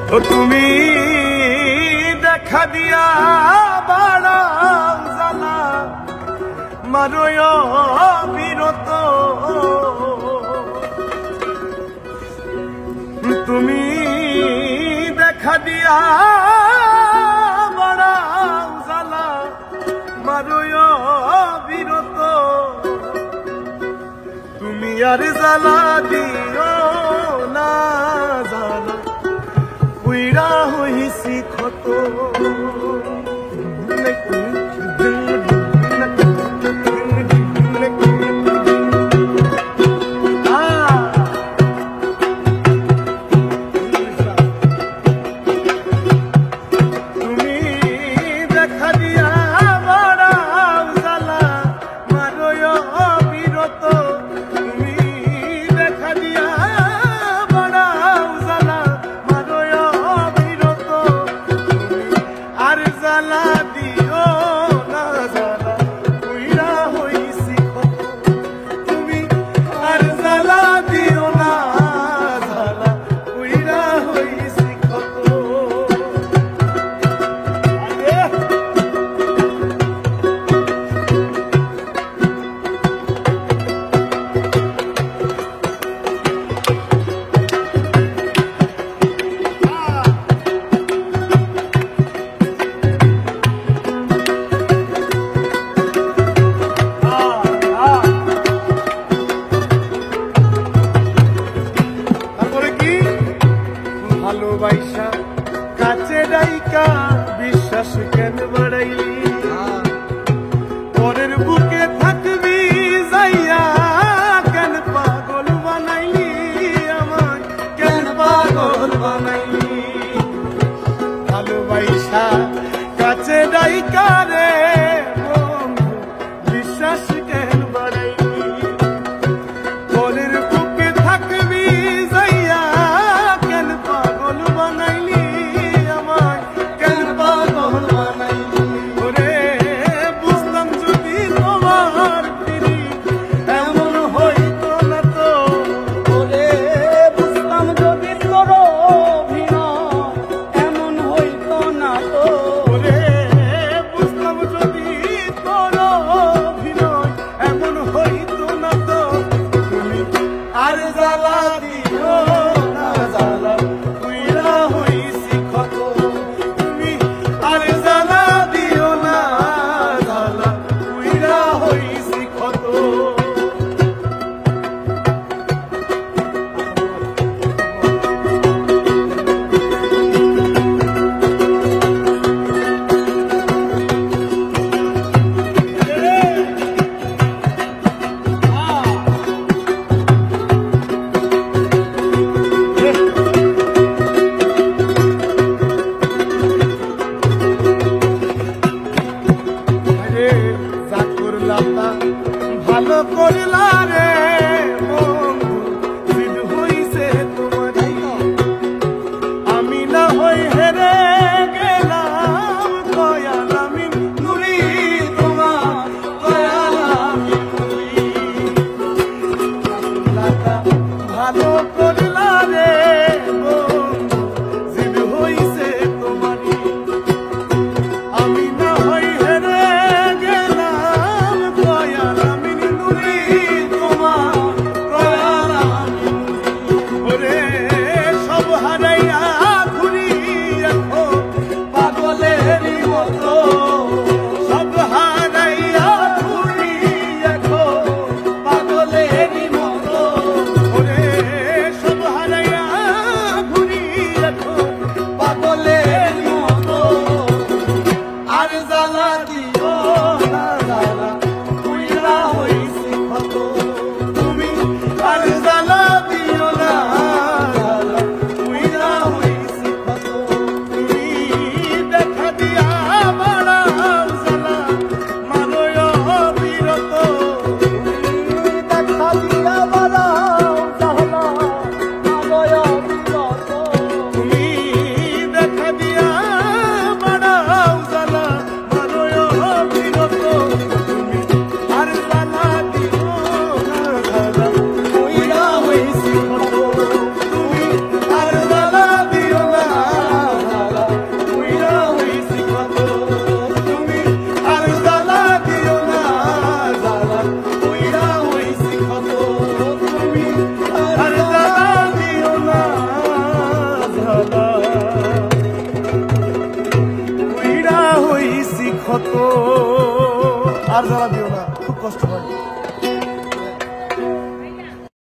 ও তুমি দেখা দিয়া বাড়াও জ্বালা মারয় বিরত তুমি দেখা দিয়া বাড়াও জ্বালা মারয় বিরত তুমি আর জ্বালা দিও না জ্বালা পুইরা হইছি ক্ষত ভালোবাসা কাছে ডাইকা বিশ্বাস কেন বাড়াইলি পরের বুকে থাকবি যাইয়া কেন পাগল বানাইলি আমার কেন পাগল বানাইলি ভালোবাসা কাছে ডাইকা রে বন্ধু বিশ্বাস কেন বাড়াইলি পরের বুকে থাকবি যাইয়া বুঝলাম যদি তোমার ক্ষত। আর জ্বালা দিও না, খুব কষ্ট হয়।